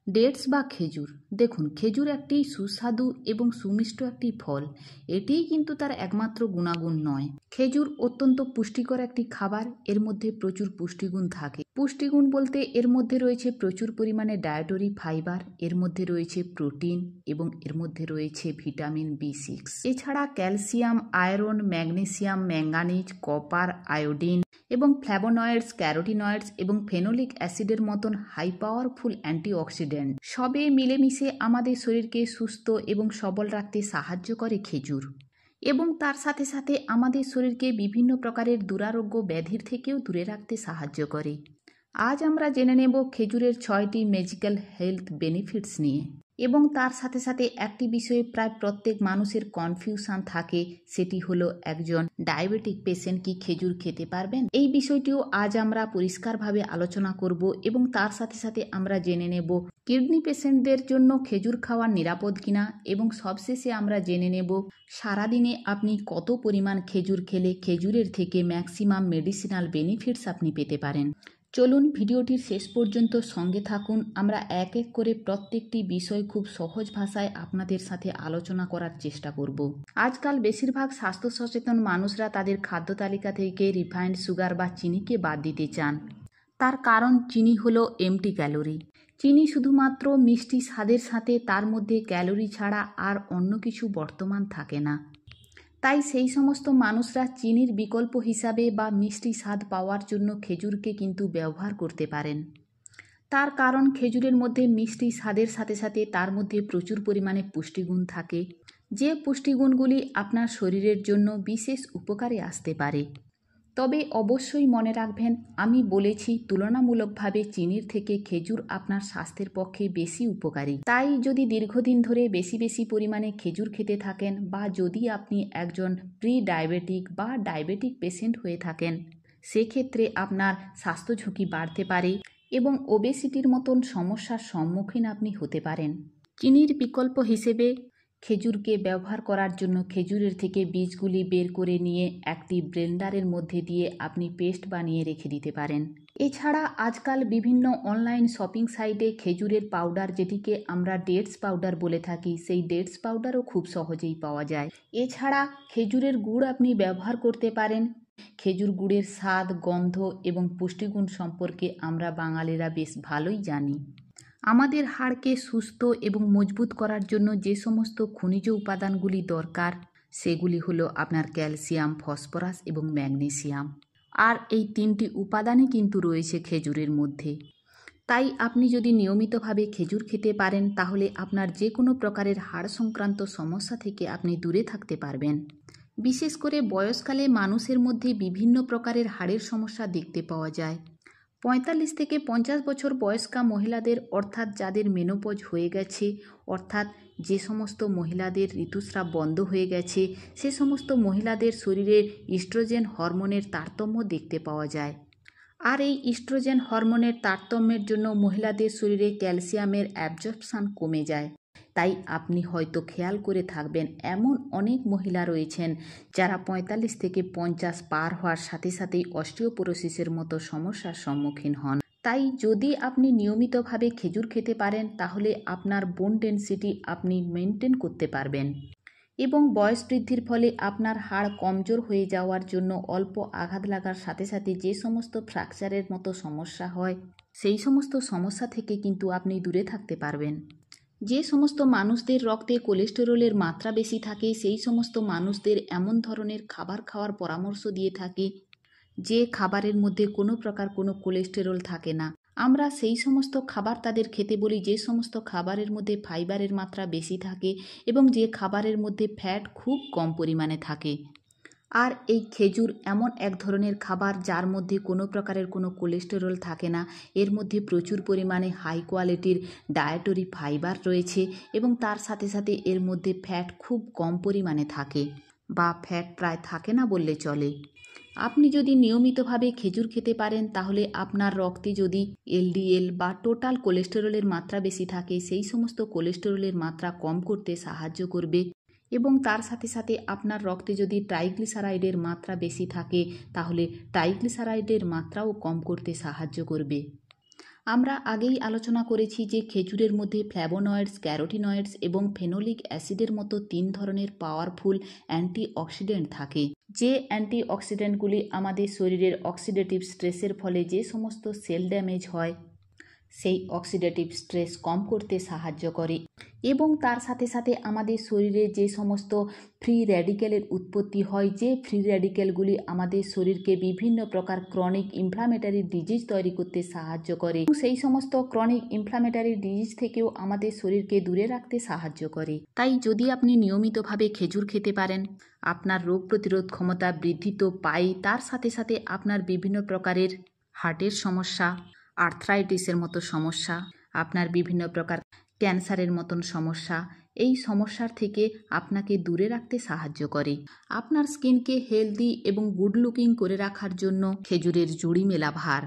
Dates বা খেজুর, দেখুন খেজুর একটি সুস্বাদু এবং সুমিষ্ট একটি ফল। এটিই কিন্তু তার একমাত্র গুণাগুণ নয়। খেজুর অত্যন্ত পুষ্টিকর একটি খাবার। এর মধ্যে প্রচুর পুষ্টিগুণ থাকে। পুষ্টিগুণ বলতে এর মধ্যে রয়েছে প্রচুর পরিমাণে ডায়েটরি ফাইবার, এর মধ্যে রয়েছে প্রোটিন এবং এর মধ্যে রয়েছে ভিটামিন B6। এছাড়া calcium, iron, magnesium, manganese, copper, iodine এবং ফ্ল্যাভোনয়েডস, ক্যারোটিনয়েডস এবং ফেনোলিক অ্যাসিডের মতন হাই পাওয়ারফুল অ্যান্টিঅক্সিডেন্ট সবে মিলেমিশে আমাদের শরীরকে সুস্থ এবং সবল রাখতে সাহায্য করে খেজুর। এবং তার সাথে সাথে আমাদের শরীরকে বিভিন্ন প্রকারের দুরারোগ্য ব্যাধির থেকেও দূরে রাখতে সাহায্য করে। আজ আমরা জেনে নেব খেজুরের 6টি ম্যাজিক্যাল হেলথ বেনিফিটস নিয়ে। এবং তার সাথে সাথে একটি বিষয়ে প্রায় প্রত্যেক মানুষের কনফিউশন থাকে, সেটি হলো একজন ডায়াবেটিক পেশেন্ট কি খেজুর খেতে পারবেন। এই বিষয়টিও আজ আমরা পরিষ্কারভাবে আলোচনা করব এবং তার সাথে সাথে আমরা জেনে নেব কিডনি পেশেন্টদের জন্য খেজুর খাওয়া নিরাপদ কিনা এবং সবশেষে আমরা জেনে নেব সারাদিনে আপনি কত পরিমাণ খেজুর খেলে খেজুরের থেকে ম্যাক্সিমাম মেডিসিনাল বেনিফিটস আপনি পেতে পারেন। চলুন ভিডিওটির শেষ পর্যন্ত সঙ্গে থাকুন। আমরা এক এক করে প্রত্যেকটি বিষয় খুব সহজ ভাষায় আপনাদের সাথে আলোচনা করার চেষ্টা করব। আজকাল বেশিরভাগ স্বাস্থ্য সচেতন মানুষরা তাদের খাদ্য তালিকা থেকে রিফাইন্ড সুগার বা চিনিকে বাদ দিতে চান। তার কারণ চিনি হলো এমটি ক্যালোরি। চিনি শুধুমাত্র মিষ্টি স্বাদের সাথে তার মধ্যে ক্যালোরি ছাড়া আর অন্য কিছু বর্তমান থাকে না। তাই সেই সমস্ত মানুষরা চিনির বিকল্প হিসাবে বা মিষ্টি স্বাদ পাওয়ার জন্য খেজুরকে কিন্তু ব্যবহার করতে পারেন। তার কারণ খেজুরের মধ্যে মিষ্টি স্বাদের সাথে সাথে তার মধ্যে প্রচুর পরিমাণে পুষ্টিগুণ থাকে, যে পুষ্টিগুণগুলি আপনার শরীরের জন্য বিশেষ উপকারে আসতে পারে। তবে অবশ্যই মনে রাখবেন, আমি বলেছি তুলনামূলকভাবে চিনির থেকে খেজুর আপনার স্বাস্থ্যের পক্ষে বেশি উপকারী। তাই যদি দীর্ঘদিন ধরে বেশি বেশি পরিমাণে খেজুর খেতে থাকেন বা যদি আপনি একজন প্রি ডায়াবেটিক বা ডায়াবেটিক পেশেন্ট হয়ে থাকেন, সেক্ষেত্রে আপনার স্বাস্থ্য ঝুঁকি বাড়তে পারে এবং ওবেসিটির মতন সমস্যার সম্মুখীন আপনি হতে পারেন। চিনির বিকল্প হিসেবে খেজুরকে ব্যবহার করার জন্য খেজুরের থেকে বীজগুলি বের করে নিয়ে একটি ব্লেন্ডারের মধ্যে দিয়ে আপনি পেস্ট বানিয়ে রেখে দিতে পারেন। এছাড়া আজকাল বিভিন্ন অনলাইন শপিং সাইটে খেজুরের পাউডার, যেটিকে আমরা ডেটস পাউডার বলে থাকি, সেই ডেটস পাউডারও খুব সহজেই পাওয়া যায়। এছাড়া খেজুরের গুড় আপনি ব্যবহার করতে পারেন। খেজুর গুড়ের স্বাদ, গন্ধ এবং পুষ্টিগুণ সম্পর্কে আমরা বাঙালিরা বেশ ভালোই জানি। আমাদের হাড়কে সুস্থ এবং মজবুত করার জন্য যে সমস্ত খনিজ উপাদানগুলি দরকার সেগুলি হলো আপনার ক্যালসিয়াম, ফসফরাস এবং ম্যাগনেসিয়াম। আর এই 3টি উপাদানই কিন্তু রয়েছে খেজুরের মধ্যে। তাই আপনি যদি নিয়মিতভাবে খেজুর খেতে পারেন তাহলে আপনার যে কোনো প্রকারের হাড় সংক্রান্ত সমস্যা থেকে আপনি দূরে থাকতে পারবেন। বিশেষ করে বয়সকালে মানুষের মধ্যে বিভিন্ন প্রকারের হাড়ের সমস্যা দেখতে পাওয়া যায়। 45 থেকে 50 বছর বয়স্কা মহিলাদের, অর্থাৎ যাদের মেনোপজ হয়ে গেছে, অর্থাৎ যে সমস্ত মহিলাদের ঋতুস্রাব বন্ধ হয়ে গেছে, সে সমস্ত মহিলাদের শরীরে ইস্ট্রোজেন হরমোনের তারতম্য দেখতে পাওয়া যায়। আর এই ইস্ট্রোজেন হরমোনের তারতম্যের জন্য মহিলাদের শরীরে ক্যালসিয়ামের অ্যাবজর্পশন কমে যায়। তাই আপনি হয়তো খেয়াল করে থাকবেন, এমন অনেক মহিলা রয়েছেন যারা 45 থেকে 50 পার হওয়ার সাথে সাথেই অস্টিওপোরোসিসের মতো সমস্যার সম্মুখীন হন। তাই যদি আপনি নিয়মিতভাবে খেজুর খেতে পারেন তাহলে আপনার বোন ডেনসিটি আপনি মেনটেন করতে পারবেন এবং বয়স বৃদ্ধির ফলে আপনার হাড় কমজোর হয়ে যাওয়ার জন্য অল্প আঘাত লাগার সাথে সাথে যে সমস্ত ফ্র্যাকচারের মতো সমস্যা হয়, সেই সমস্ত সমস্যা থেকে কিন্তু আপনি দূরে থাকতে পারবেন। যে সমস্ত মানুষদের রক্তে কোলেস্টেরলের মাত্রা বেশি থাকে, সেই সমস্ত মানুষদের এমন ধরনের খাবার খাওয়ার পরামর্শ দিয়ে থাকে যে খাবারের মধ্যে কোনো প্রকার কোনো কোলেস্টেরল থাকে না। আমরা সেই সমস্ত খাবার তাদের খেতে বলি যে সমস্ত খাবারের মধ্যে ফাইবারের মাত্রা বেশি থাকে এবং যে খাবারের মধ্যে ফ্যাট খুব কম পরিমাণে থাকে। আর এই খেজুর এমন এক ধরনের খাবার যার মধ্যে কোনো প্রকারের কোনো কোলেস্টেরল থাকে না। এর মধ্যে প্রচুর পরিমাণে হাই কোয়ালিটির ডায়েটরি ফাইবার রয়েছে এবং তার সাথে সাথে এর মধ্যে ফ্যাট খুব কম পরিমাণে থাকে বা ফ্যাট প্রায় থাকে না বললে চলে। আপনি যদি নিয়মিতভাবে খেজুর খেতে পারেন তাহলে আপনার রক্তে যদি এলডিএল বা টোটাল কোলেস্টেরলের মাত্রা বেশি থাকে, সেই সমস্ত কোলেস্টেরলের মাত্রা কম করতে সাহায্য করবে এবং তার সাথে সাথে আপনার রক্তে যদি ট্রাইগ্লিসারাইডের মাত্রা বেশি থাকে তাহলে ট্রাইগ্লিসারাইডের মাত্রাও কম করতে সাহায্য করবে। আমরা আগেই আলোচনা করেছি যে খেজুরের মধ্যে ফ্ল্যাভোনয়েডস, ক্যারোটিনয়েডস এবং ফেনোলিক অ্যাসিডের মতো 3 ধরনের পাওয়ারফুল অ্যান্টিঅক্সিডেন্ট থাকে, যে অ্যান্টিঅক্সিডেন্টগুলি আমাদের শরীরের অক্সিডেটিভ স্ট্রেসের ফলে যে সমস্ত সেল ড্যামেজ হয় সেই অক্সিডেটিভ স্ট্রেস কম করতে সাহায্য করে এবং তার সাথে সাথে আমাদের শরীরে যে সমস্ত ফ্রি র্যাডিক্যালের উৎপত্তি হয়, যে ফ্রি র্যাডিক্যালগুলি আমাদের শরীরকে বিভিন্ন প্রকার ক্রনিক ইনফ্লামেটারি ডিজিজ তৈরি করতে সাহায্য করে, সেই সমস্ত ক্রনিক ইনফ্লামেটারি ডিজিজ থেকেও আমাদের শরীরকে দূরে রাখতে সাহায্য করে। তাই যদি আপনি নিয়মিতভাবে খেজুর খেতে পারেন, আপনার রোগ প্রতিরোধ ক্ষমতা বৃদ্ধি তো পাই, তার সাথে সাথে আপনার বিভিন্ন প্রকারের হার্টের সমস্যা, আর্থ্রাইটিসের মতো সমস্যা, আপনার বিভিন্ন প্রকার ক্যান্সারের মতন সমস্যা, এই সমস্যার থেকে আপনাকে দূরে রাখতে সাহায্য করে। আপনার স্কিনকে হেলদি এবং গুড লুকিং করে রাখার জন্য খেজুরের জুড়ি মেলা ভার।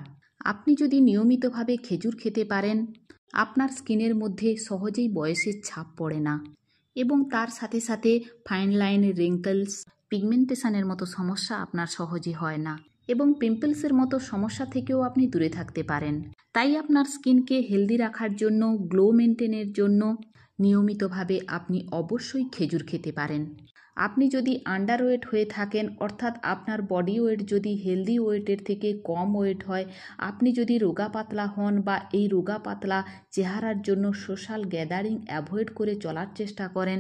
আপনি যদি নিয়মিতভাবে খেজুর খেতে পারেন, আপনার স্কিনের মধ্যে সহজেই বয়সের ছাপ পড়ে না এবং তার সাথে সাথে ফাইন লাইন, রিঙ্কলস, পিগমেন্টেশনের মতো সমস্যা আপনার সহজে হয় না এবং পিম্পলসের মতো সমস্যা থেকেও আপনি দূরে থাকতে পারেন। তাই আপনার স্কিনকে হেলদি রাখার জন্য, গ্লো মেনটেনের জন্য নিয়মিতভাবে আপনি অবশ্যই খেজুর খেতে পারেন। আপনি যদি আন্ডারওয়েট হয়ে থাকেন, অর্থাৎ আপনার বডি ওয়েট যদি হেলদি ওয়েটের থেকে কম ওয়েট হয়, আপনি যদি রোগা পাতলা হন বা এই রোগা পাতলা চেহারার জন্য সোশ্যাল গ্যাদারিং অ্যাভয়েড করে চলার চেষ্টা করেন,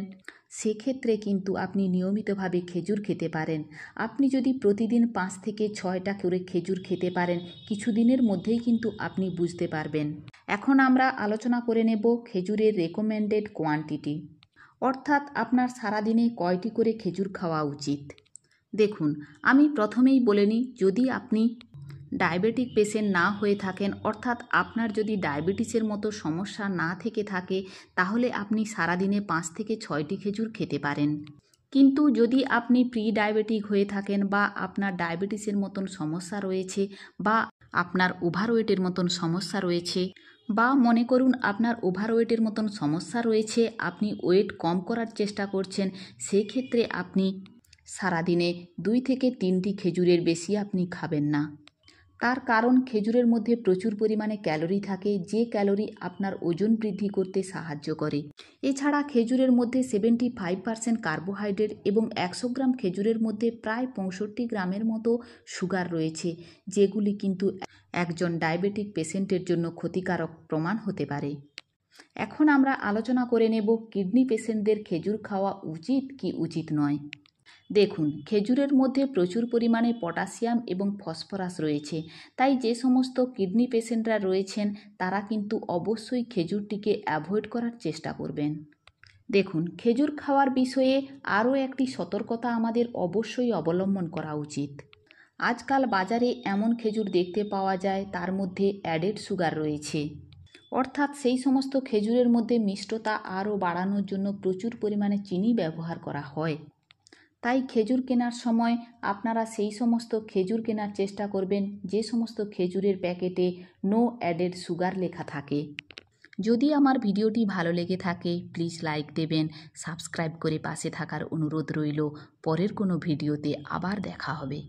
সেক্ষেত্রে কিন্তু আপনি নিয়মিতভাবে খেজুর খেতে পারেন। আপনি যদি প্রতিদিন 5 থেকে 6টা করে খেজুর খেতে পারেন, কিছুদিনের মধ্যেই কিন্তু আপনি বুঝতে পারবেন। এখন আমরা আলোচনা করে নেব খেজুরের রেকমেন্ডেড কোয়ান্টিটি, অর্থাৎ আপনার সারাদিনে কয়টি করে খেজুর খাওয়া উচিত। দেখুন, আমি প্রথমেই বলে নিই, যদি আপনি ডায়াবেটিক পেশেন্ট না হয়ে থাকেন, অর্থাৎ আপনার যদি ডায়াবেটিসের মতো সমস্যা না থেকে থাকে, তাহলে আপনি সারাদিনে 5 থেকে 6টি খেজুর খেতে পারেন। কিন্তু যদি আপনি প্রি ডায়াবেটিক হয়ে থাকেন বা আপনার ডায়াবেটিসের মতন সমস্যা রয়েছে বা আপনার ওভারওয়েটের মতন সমস্যা রয়েছে বা মনে করুন আপনার ওভারওয়েটের মতন সমস্যা রয়েছে, আপনি ওয়েট কম করার চেষ্টা করছেন, সেক্ষেত্রে আপনি সারাদিনে 2 থেকে 3টি খেজুরের বেশি আপনি খাবেন না। তার কারণ খেজুরের মধ্যে প্রচুর পরিমাণে ক্যালোরি থাকে, যে ক্যালোরি আপনার ওজন বৃদ্ধি করতে সাহায্য করে। এছাড়া খেজুরের মধ্যে 75% কার্বোহাইড্রেট এবং 100 গ্রাম খেজুরের মধ্যে প্রায় 65 গ্রামের মতো সুগার রয়েছে, যেগুলি কিন্তু একজন ডায়াবেটিক পেশেন্টের জন্য ক্ষতিকারক প্রমাণ হতে পারে। এখন আমরা আলোচনা করে নেব কিডনি পেশেন্টদের খেজুর খাওয়া উচিত কি উচিত নয়। দেখুন, খেজুরের মধ্যে প্রচুর পরিমাণে পটাশিয়াম এবং ফসফরাস রয়েছে, তাই যে সমস্ত কিডনি পেশেন্টরা রয়েছেন তারা কিন্তু অবশ্যই খেজুরটিকে অ্যাভয়েড করার চেষ্টা করবেন। দেখুন, খেজুর খাওয়ার বিষয়ে আরও একটি সতর্কতা আমাদের অবশ্যই অবলম্বন করা উচিত। আজকাল বাজারে এমন খেজুর দেখতে পাওয়া যায় তার মধ্যে অ্যাডেড সুগার রয়েছে, অর্থাৎ সেই সমস্ত খেজুরের মধ্যে মিষ্টতা আরও বাড়ানোর জন্য প্রচুর পরিমাণে চিনি ব্যবহার করা হয়। তাই খেজুর কেনার সময় আপনারা সেই সমস্ত খেজুর কেনার চেষ্টা করবেন যে সমস্ত খেজুরের প্যাকেটে নো অ্যাডেড সুগার লেখা থাকে। যদি আমার ভিডিওটি ভালো লেগে থাকে প্লিজ লাইক দেবেন, সাবস্ক্রাইব করে পাশে থাকার অনুরোধ রইল। পরের কোনো ভিডিওতে আবার দেখা হবে।